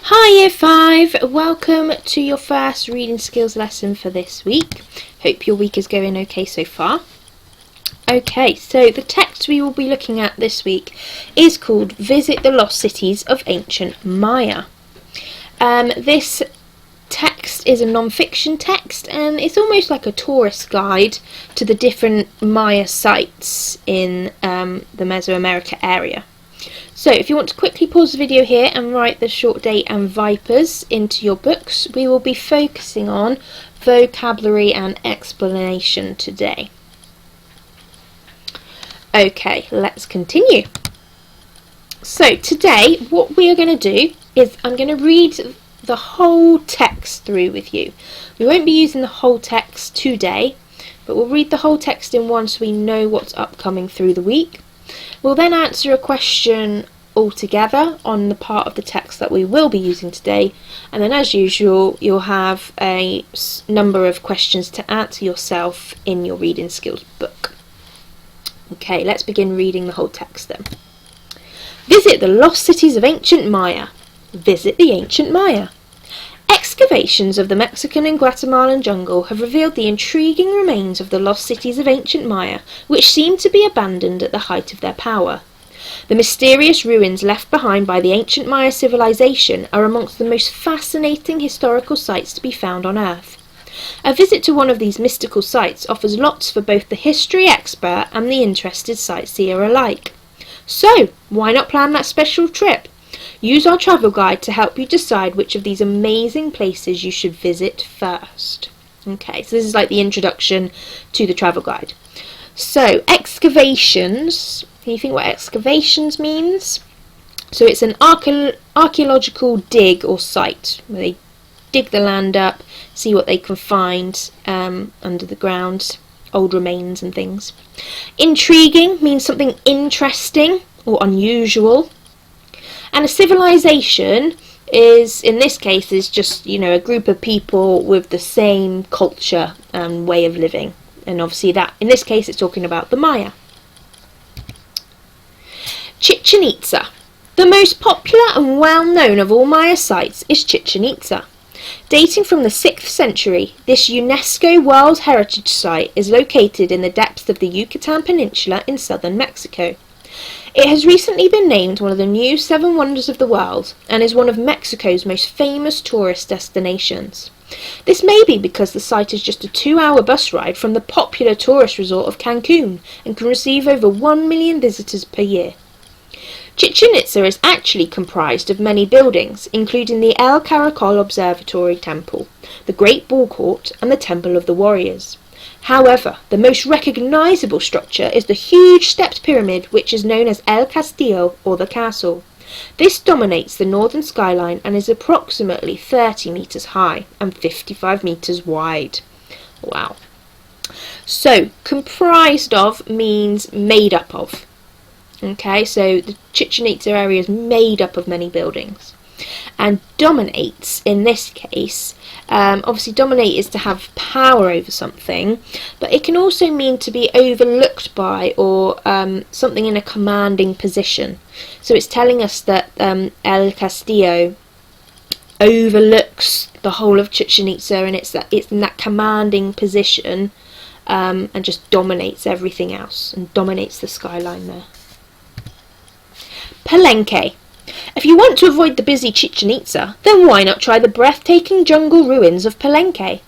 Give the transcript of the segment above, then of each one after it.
Hi Year 5, welcome to your first reading skills lesson for this week. Hope your week is going okay so far. Okay, so the text we will be looking at this week is called Visit the Lost Cities of Ancient Maya. This text is a non-fiction text and it's almost like a tourist guide to the different Maya sites in the Mesoamerica area. So if you want to quickly pause the video here and write the short date and vipers into your books, we will be focusing on vocabulary and explanation today. Okay, let's continue. So today what we are going to do is I'm going to read the whole text through with you. We won't be using the whole text today, but we'll read the whole text in one so we know what's upcoming through the week. We'll then answer a question altogether on the part of the text that we will be using today, and then as usual you'll have a number of questions to answer yourself in your reading skills book. Okay, let's begin reading the whole text then. Visit the lost cities of ancient Maya. Visit the ancient Maya. Excavations of the Mexican and Guatemalan jungle have revealed the intriguing remains of the lost cities of ancient Maya, which seem to be abandoned at the height of their power. The mysterious ruins left behind by the ancient Maya civilization are amongst the most fascinating historical sites to be found on Earth. A visit to one of these mystical sites offers lots for both the history expert and the interested sightseer alike. So, why not plan that special trip? Use our travel guide to help you decide which of these amazing places you should visit first. Okay, so this is like the introduction to the travel guide. So, excavations. Can you think what excavations means? So it's an archaeological dig or site where they dig the land up, see what they can find under the ground, old remains and things. Intriguing means something interesting or unusual. And a civilization is, in this case, is just, a group of people with the same culture and way of living. And obviously that, in this case, it's talking about the Maya. Chichen Itza. The most popular and well-known of all Maya sites is Chichen Itza. Dating from the 6th century, this UNESCO World Heritage Site is located in the depths of the Yucatan Peninsula in southern Mexico. It has recently been named one of the new 7 wonders of the world and is one of Mexico's most famous tourist destinations. This may be because the site is just a 2-hour bus ride from the popular tourist resort of Cancun and can receive over 1 million visitors per year. Chichen Itza is actually comprised of many buildings, including the El Caracol Observatory Temple, the Great Ball Court and the Temple of the Warriors. However, the most recognisable structure is the huge stepped pyramid which is known as El Castillo or the Castle. This dominates the northern skyline and is approximately 30 metres high and 55 metres wide. Wow. So, comprised of means made up of. Okay, so the Chichen Itza area is made up of many buildings. And dominates, in this case, obviously dominate is to have power over something, but it can also mean to be overlooked by or something in a commanding position. So it's telling us that El Castillo overlooks the whole of Chichen Itza and it's in that commanding position and just dominates everything else and dominates the skyline there. Palenque. If you want to avoid the busy Chichen Itza, then why not try the breathtaking jungle ruins of Palenque?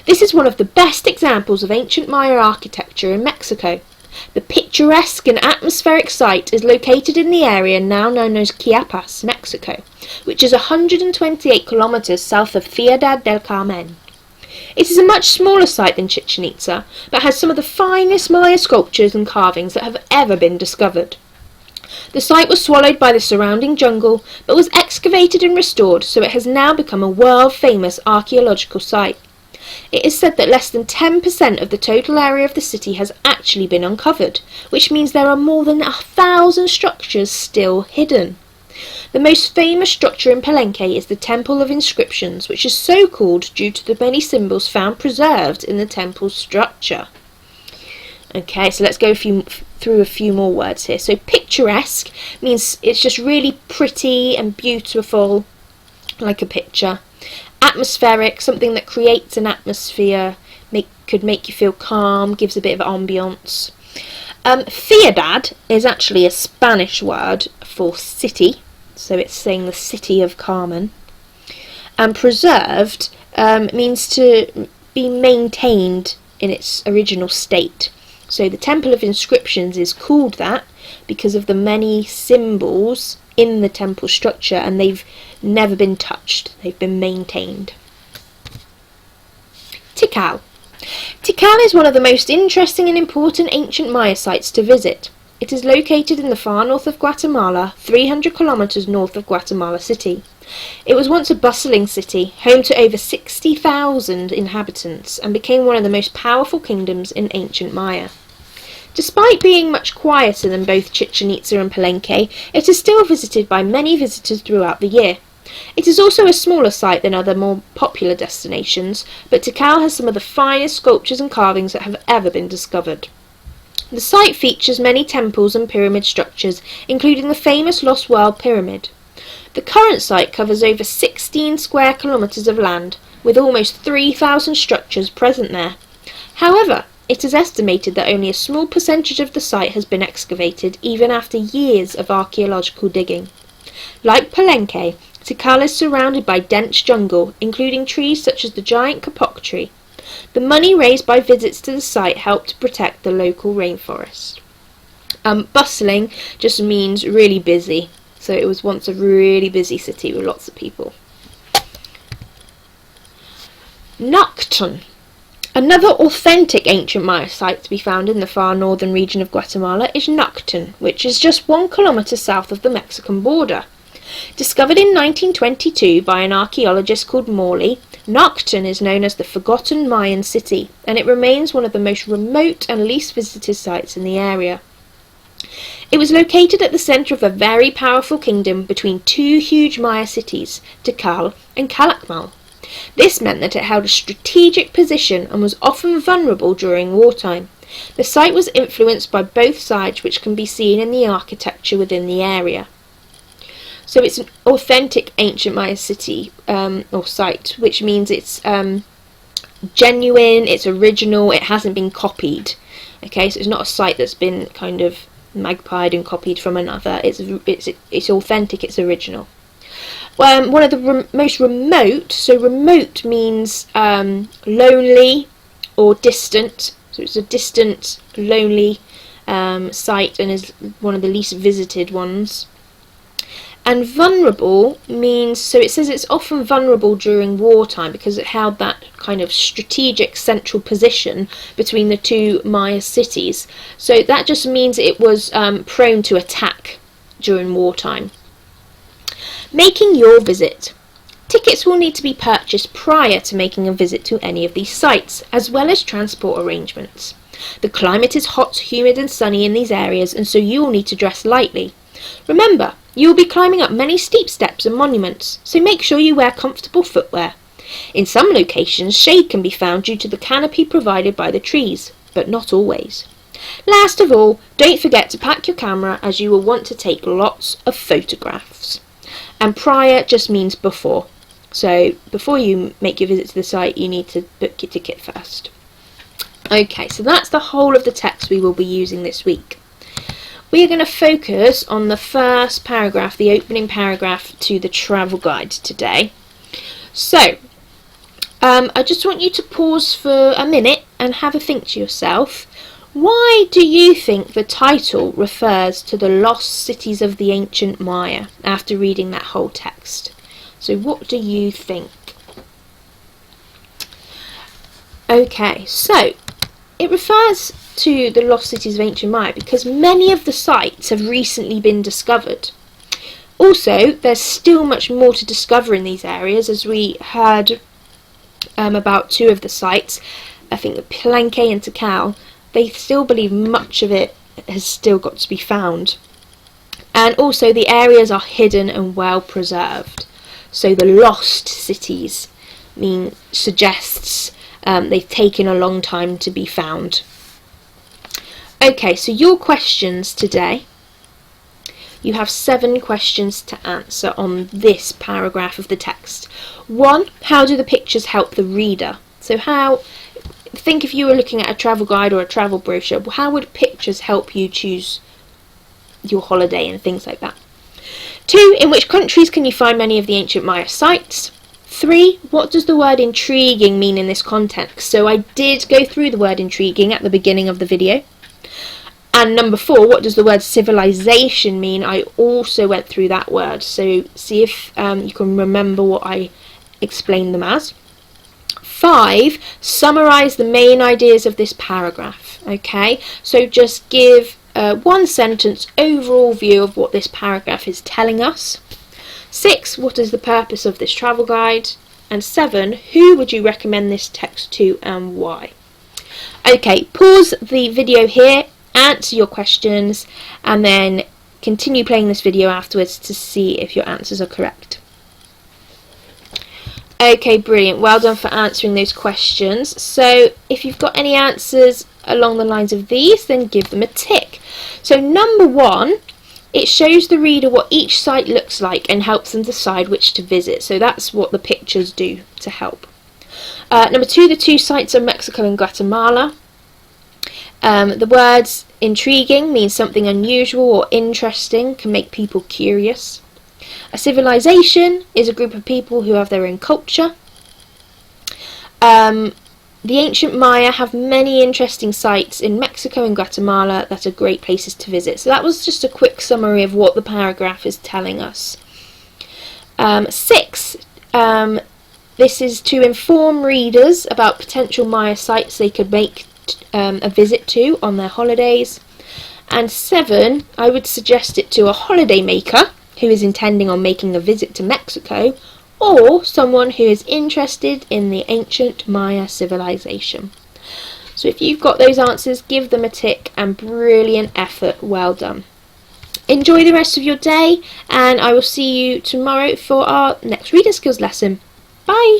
This is one of the best examples of ancient Maya architecture in Mexico. The picturesque and atmospheric site is located in the area now known as Chiapas, Mexico, which is 128 kilometers south of Ciudad del Carmen. It is a much smaller site than Chichen Itza, but has some of the finest Maya sculptures and carvings that have ever been discovered. The site was swallowed by the surrounding jungle, but was excavated and restored, so it has now become a world-famous archaeological site. It is said that less than 10% of the total area of the city has actually been uncovered, which means there are more than 1,000 structures still hidden. The most famous structure in Palenque is the Temple of Inscriptions, which is so called due to the many symbols found preserved in the temple's structure. Okay, so let's go through a few more words here. So picturesque means it's just really pretty and beautiful. like a picture. Atmospheric, something that creates an atmosphere, could make you feel calm, gives a bit of ambience. Ciudad is actually a Spanish word for city, so it's saying the city of Carmen. And preserved means to be maintained in its original state. So the Temple of Inscriptions is called that because of the many symbols in the temple structure, and they've never been touched, they've been maintained. Tikal. Tikal is one of the most interesting and important ancient Maya sites to visit. It is located in the far north of Guatemala, 300 kilometers north of Guatemala City. It was once a bustling city, home to over 60,000 inhabitants, and became one of the most powerful kingdoms in ancient Maya. Despite being much quieter than both Chichen Itza and Palenque, it is still visited by many visitors throughout the year. It is also a smaller site than other more popular destinations, but Tikal has some of the finest sculptures and carvings that have ever been discovered. The site features many temples and pyramid structures, including the famous Lost World Pyramid. The current site covers over 16 square kilometres of land, with almost 3,000 structures present there. However, it is estimated that only a small percentage of the site has been excavated, even after years of archaeological digging. Like Palenque, Tikal is surrounded by dense jungle, including trees such as the giant kapok tree. The money raised by visits to the site helped to protect the local rainforest. Bustling just means really busy, so it was once a really busy city with lots of people. Noctun. Another authentic ancient Maya site to be found in the far northern region of Guatemala is Noctun, which is just 1 kilometre south of the Mexican border. Discovered in 1922 by an archaeologist called Morley, Noctun is known as the Forgotten Mayan City, and it remains one of the most remote and least visited sites in the area. It was located at the centre of a very powerful kingdom between two huge Maya cities, Tikal and Calakmul. This meant that it held a strategic position and was often vulnerable during wartime. The site was influenced by both sides, which can be seen in the architecture within the area. So it's an authentic ancient Maya city or site, which means it's genuine, it's original, it hasn't been copied. Okay, so it's not a site that's been kind of magpied and copied from another. It's authentic, it's original. One of the most remote, so remote means lonely or distant, so it's a distant, lonely site and is one of the least visited ones. And vulnerable means, so it says it's often vulnerable during wartime because it held that kind of strategic central position between the two Maya cities. So that just means it was prone to attack during wartime. Making your visit. Tickets will need to be purchased prior to making a visit to any of these sites, as well as transport arrangements. The climate is hot, humid and sunny in these areas, and so you will need to dress lightly. Remember, you will be climbing up many steep steps and monuments, so make sure you wear comfortable footwear. In some locations, shade can be found due to the canopy provided by the trees, but not always. Last of all, don't forget to pack your camera, as you will want to take lots of photographs. And prior just means before. So before you make your visit to the site, you need to book your ticket first. Okay, so that's the whole of the text we will be using this week. We are going to focus on the first paragraph, the opening paragraph to the travel guide today. So, I just want you to pause for a minute and have a think to yourself. Why do you think the title refers to the lost cities of the ancient Maya after reading that whole text? So what do you think? Okay, so it refers to the lost cities of ancient Maya because many of the sites have recently been discovered. Also, there's still much more to discover in these areas, as we heard about two of the sites. I think Palenque and Tikal, they still believe much of it has still got to be found. And also the areas are hidden and well preserved. So the lost cities suggests they've taken a long time to be found. Okay, so your questions today. you have 7 questions to answer on this paragraph of the text. 1, how do the pictures help the reader? So think if you were looking at a travel guide or a travel brochure, how would pictures help you choose your holiday and things like that? 2, in which countries can you find many of the ancient Maya sites? 3, what does the word intriguing mean in this context? So I did go through the word intriguing at the beginning of the video. And number 4, what does the word civilization mean? I also went through that word. So see if you can remember what I explained them as. 5, summarise the main ideas of this paragraph. Okay, so just give 1 sentence overall view of what this paragraph is telling us. 6, what is the purpose of this travel guide? And 7, who would you recommend this text to and why? Okay, pause the video here, answer your questions, and then continue playing this video afterwards to see if your answers are correct. Okay, brilliant. Well done for answering those questions. So if you've got any answers along the lines of these, then give them a tick. So number 1, it shows the reader what each site looks like and helps them decide which to visit. So that's what the pictures do to help. Number 2, the 2 sites are Mexico and Guatemala. The words intriguing means something unusual or interesting, can make people curious. A civilization is a group of people who have their own culture. The ancient Maya have many interesting sites in Mexico and Guatemala that are great places to visit. So that was just a quick summary of what the paragraph is telling us. 6, this is to inform readers about potential Maya sites they could make a visit to on their holidays. And 7, I would suggest it to a holiday maker who is intending on making a visit to Mexico, or someone who is interested in the ancient Maya civilization. So if you've got those answers, give them a tick, and brilliant effort, well done. Enjoy the rest of your day, and I will see you tomorrow for our next reading skills lesson. Bye!